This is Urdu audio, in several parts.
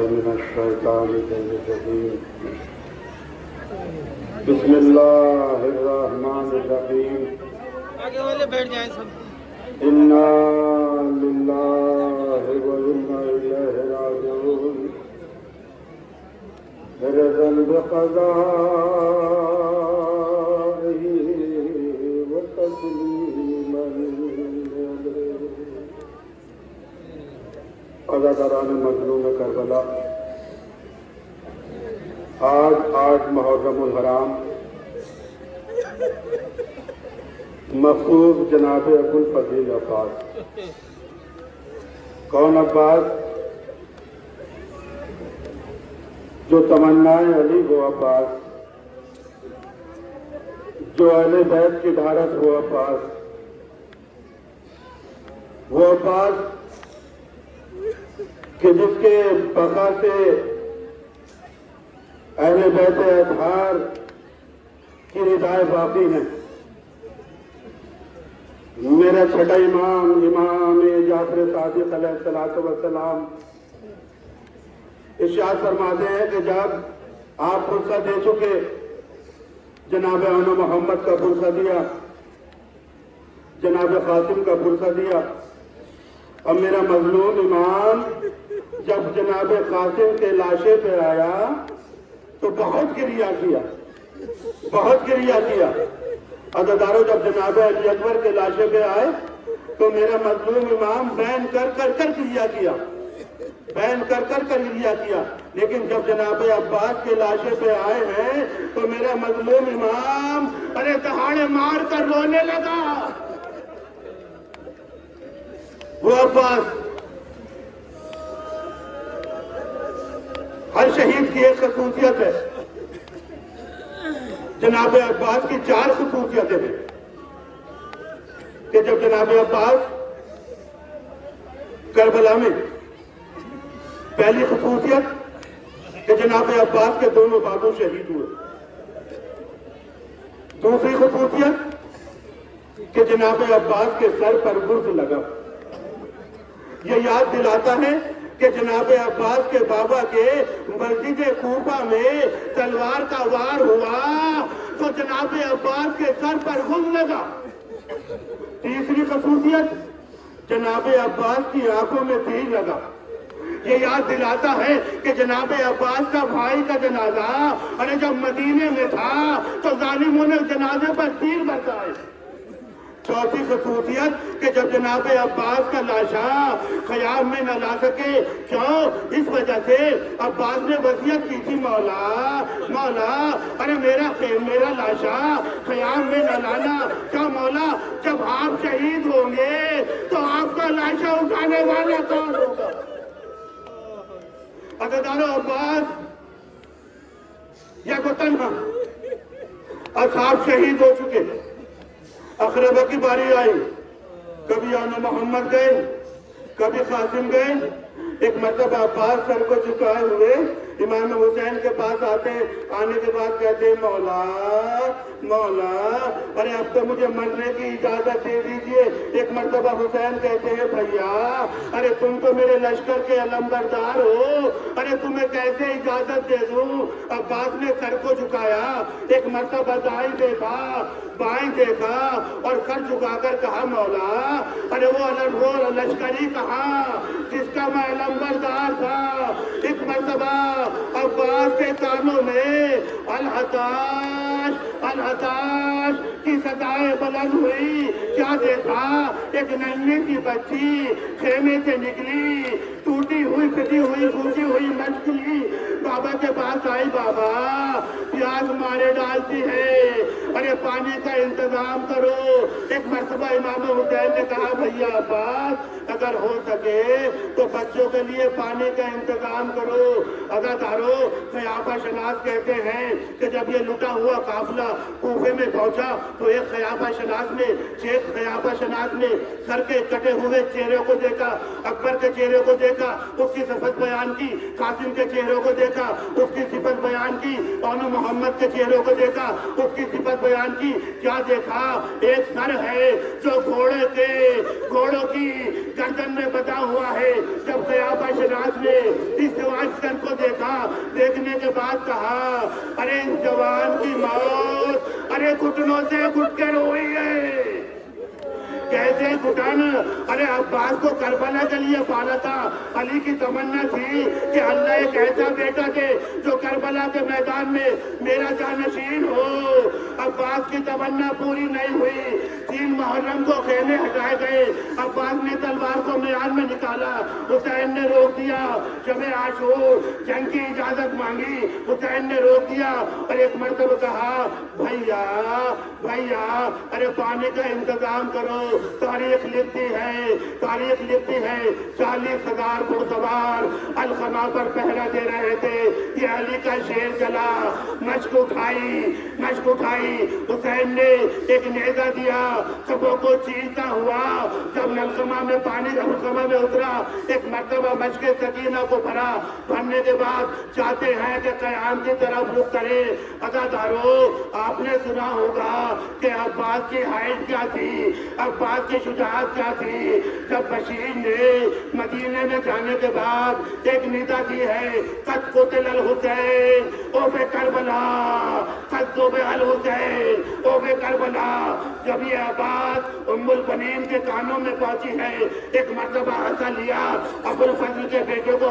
من الشیطان الرجیم بسم اللہ الرحمن الرحیم آگے والے بیٹھ جائیں سب انا للہ و انا الیہ راجعون رضا بقضائہ و تسلیما اداکاران مظلوم کربلا، آج 8 محرم الحرام مخصوص جناب ابو الفضیل عباس۔ کون عباس؟ جو تمنائے علی وہ عباس، جو اہل بیت کی ڈھارس وہ عباس، وہ عباس کہ جس کے بقا سے اہل بیت اطہار کی ردائیں باقی ہیں۔ میرا چھٹا امام جعفر صادق علیہ السلام ارشاد فرماتے ہیں کہ جب آپ فرصت دے چکے، جناب انو محمد کا فرصت دیا، جناب قاسم کا فرصت دیا، اور میرا مظلوم امام جب جناب قاسم کے لاشے پہ آیا تو بہت گریہ کیا، بہت گریہ کیا۔ عزادارو، جب جناب علی اکبر کے لاشے پہ آئے تو میرا مظلوم امام بین کر گریہ کیا، بین کر گریہ کیا۔ لیکن جب جناب عباس کے لاشے پہ آئے ہیں تو میرا مظلوم امام ارے دہاڑے مار کر رونے لگا۔ وہ عباس، ہر شہید کی ایک خصوصیت ہے، جناب عباس کی 4 خصوصیتیں ہیں کہ جب جناب عباس کربلا میں، پہلی خصوصیت کہ جناب عباس کے دونوں بازو شہید ہوئے، دوسری خصوصیت کہ جناب عباس کے سر پر گرز لگا۔ یہ یاد دلاتا ہے کہ جناب عباس کے بابا کے مسجد کوفہ میں تلوار کا وار ہوا تو جناب عباس کے سر پر گرز لگا۔ تیسری خصوصیت، جناب عباس کی آنکھوں میں تیر لگا۔ یہ یاد دلاتا ہے کہ جناب عباس کا بھائی کا جنازہ ارے جب مدینے میں تھا تو ظالموں نے جنازے پر تیر برسائے۔ چوتھی خصوصیت کہ جب جناب عباس کا لاشا خیام میں نہ لا سکے، کیوں؟ اس وجہ سے عباس نے وصیت کی تھی، مولا ارے میرا لاشا خیام میں نہ لانا۔ کیا مولا؟ جب آپ شہید ہوں گے تو آپ کا لاشا اٹھانے والا کون ہوگا؟ عزادارو، عباس یا کو تنہا، اصحاب شہید ہو چکے، اقربا کی باری آئی، کبھی انو محمد گئے، کبھی قاسم گئے۔ ایک مرتبہ عباس سر کو جھکائے ہوئے امام حسین کے پاس آتے، آنے کے بعد کہتے ہیں مولا ارے اب تو مجھے مرنے کی اجازت دے دیجئے۔ ایک مرتبہ حسین کہتے ہیں بھیا ارے تم تو میرے لشکر کے علمبردار ہو، ارے تمہیں کیسے اجازت دے دوں؟ عباس نے سر کو جھکایا، ایک مرتبہ دائیں دیکھا، بائیں دیکھا اور سر جھکا کر کہا مولا ارے وہ لشکری کہاں جس کا میں علمبردار تھا۔ ایک مرتبہ عباس کے کانوں میں الحتاش کی صدائیں بلند ہوئی۔ کیا دیکھا؟ ایک ننھی سی بچی خیمے سے نکلی، ٹوٹی ہوئی پھٹی ہوئی سوجی ہوئی مچھلی، بابا کے پاس آئی، بابا پیاس مارے ڈالتی ہے، ارے پانی کا انتظام کرو۔ ایک مرتبہ امام حسین نے کہا بھیا عباس اگر ہو سکے تو بچوں کے لیے پانی کا انتظام کرو۔ عزادارو، خیافہ شناس کہتے ہیں کہ جب یہ لٹا ہوا قافلہ کوفے میں پہنچا تو ایک خیافہ شناس نے، شیخ خیافہ شناس نے سر کے کٹے ہوئے چہرے کو دیکھا، اکبر کے چہرے کو دیکھا، اس کی صفت بیان کی، قاسم کے چہروں کو دیکھا، اس کی صفت بیان کی، انو محمد کے چہروں کو دیکھا، اس کی صفت بیان میدان کی کیا دیکھا؟ ایک سر ہے جو گھوڑوں کی گردن میں بندھا ہوا ہے۔ جب قیافہ شناس نے اس جوان سر کو دیکھا، دیکھنے کے بعد کہا ارے اس جوان کی موت ارے گھٹنوں سے گھٹ کر ہوئی ہے۔ کیسے گھٹن؟ ارے عباس کو کربلا کے لیے پالا تھا، علی کی تمنا تھی کہ اللہ ایک ایسا بیٹا دے جو کربلا کے میدان میں میرا جانشین ہو۔ عباس کی تمنا پوری نہیں ہوئی۔ 3 محرم کو خیمے ہٹائے گئے، عباس نے تلوار کو میدان میں نکالا، حسین نے روک دیا۔ شب عاشور جنگ کی اجازت مانگی، حسین نے روک دیا اور ایک مرتبہ کہا بھیا ارے پانی کا انتظام کرو۔ تاریخ لکھتی ہے 40,000 گھڑسوار الخلا پر پہرا دے رہے تھے، یہ علی کا شیر چلا۔ مشق اٹھائی، حسین نے ایک نیزہ دیا، سبوں کو چیرتا ہوا۔ جب نلخما میں پانی نلخما میں اترا، ایک مرتبہ مشق سکینہ کو بھرنے کے بعد چاہتے ہیں کہ قیام کی طرف رخ کرے۔ عزادارو، آپ نے سنا ہوگا کہ عباس کی ہائٹ کیا تھی، عباس کی شجاعت کیا تھی۔ جب بشیر نے مدینے میں جانے کے بعد ایک ندا دی ہے قد قتل الحسین او بے کربلا، قد ذبح الحسین او بے کربلا۔ جب یہ بات ام البنین کے کانوں میں پہنچی ہے، ایک مرتبہ ہنسا لیا، ابو الفضل کے بیٹے کو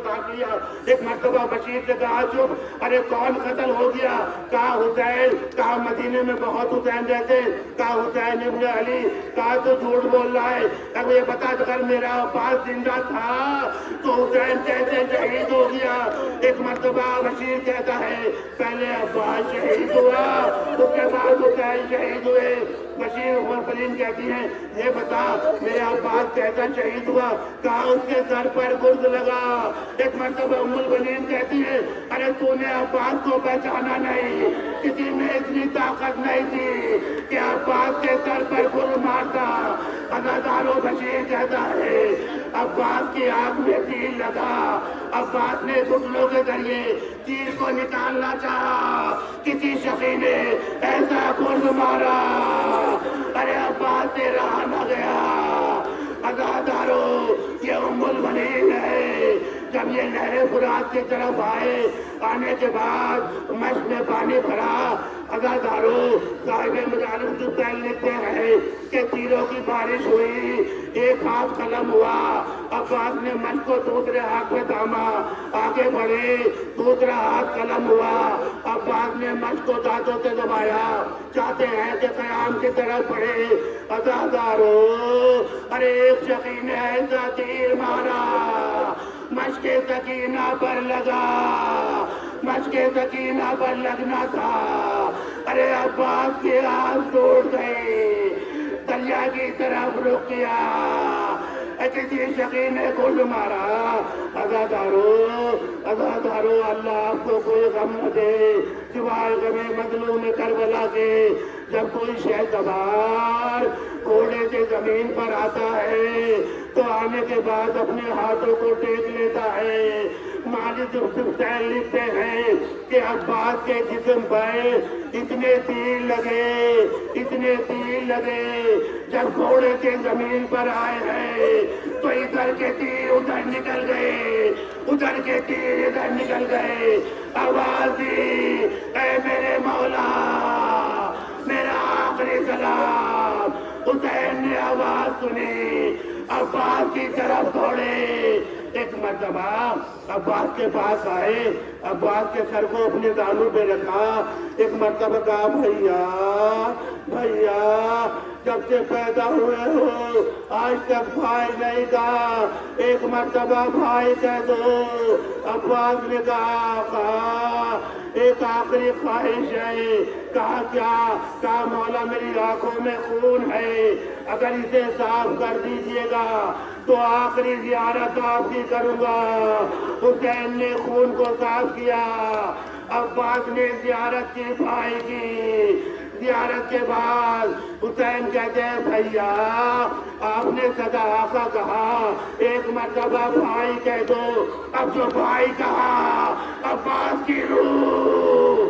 کاٹ لیا۔ ایک مرتبہ بشیر سے کہا چپ، ارے کون قتل ہو گیا؟ کہا حسین، کہا مدینے میں بہت حسین رہتے، کہا حسین ابن علی، کہا تو جھوٹ بول رہا ہے، اب یہ بتا اگر میرا عباس زندہ تھا تو حسین کیسے شہید ہو گیا؟ ایک مرتبہ بشیر کہتا ہے پہلے عباس شہید ہوا، اس کے بعد حسین شہید ہوئے۔ بشیر عمر سلیم کہتی ہیں یہ بتا میرا عباس کیسا شہید ہوا؟ کہا اس کے سر پر گرز لگا۔ ایک مرتبہ ام البنین کہتی ہے ارے تو نے عباس کو پہچانا نہیں، کسی میں اتنی طاقت نہیں تھی کہ عباس کے سر پر گرز مارتا۔ عزادارو، بشیر کہتا ہے عباس کی آنکھ میں تیر لگا، عباس نے گھٹنوں کے ذریعے تیر کو نکالنا چاہا، کسی شقی نے ایسا گرز مارا ارے عباس سے رہا نہ گیا۔ عزادارو، یہ ام البنین ہے۔ جب یہ نہر فرات کی طرف آنے کے بعد مشق میں پانی بھرا، عزادارو صاحب مجالس الدین لکھتے ہیں کہ تیروں کی بارش ہوئی، ایک ہاتھ قلم ہوا، عباس نے مشق کو دوسرے ہاتھ میں تھاما، آگے بڑھے، دوسرا ہاتھ قلم ہوا، عباس نے مشق کو دانتوں سے دبایا، چاہتے ہیں کہ قیام کی طرف بڑھے۔ عزادارو، ارے ایک شقی نے ایسا تیر مارا مشق سکینہ پر لگا، مشق سکینہ پر لگنا تھا، ارے عباس کی آنکھ ٹوٹ گئی، دریا کی طرف رک کیا، کسی شقی نے گرز مارا۔ عزادارو، اللہ آپ کو کوئی غم نہ دے سوائے غم مظلوم کربلا کے۔ جب کوئی شہ سوار گھوڑے سے زمین پر آتا ہے تو آنے کے بعد اپنے ہاتھوں کو ٹیک لیتا ہے۔ مالک حسین لکھتے ہیں کہ عباس کے جسم پر اتنے تیر لگے، جب گھوڑے سے زمین پر آئے ہیں تو ادھر کے تیر ادھر نکل گئے، ادھر کے تیر ادھر نکل گئے۔ آواز دی اے میرے مولا، میرا آخری سلام۔ حسین نے آواز سنی، عباس کی طرف دوڑے۔ ایک مرتبہ عباس کے پاس آئے، عباس کے سر کو اپنے دانوں پہ رکھا، ایک مرتبہ کہا بھیا جب سے پیدا ہوئے ہو آج تک بھائی نہیں کہا، ایک مرتبہ بھائی کہہ دو۔ عباس نے کہا ایک آخری خواہش ہے۔ کہا کیا؟ کہا مولا میری آنکھوں میں خون ہے، اگر اسے صاف کر دیجئے گا تو آخری زیارت آپ کی کروں گا۔ حسین نے خون کو صاف کیا، عباس نے زیارت کی بھائی کی۔ زیارت کے بعد حسین کہتے ہیں بھیا آپ نے صدا آقا کہا، ایک مرتبہ بھائی کہہ دو۔ اب جو بھائی کہا عباس کی روح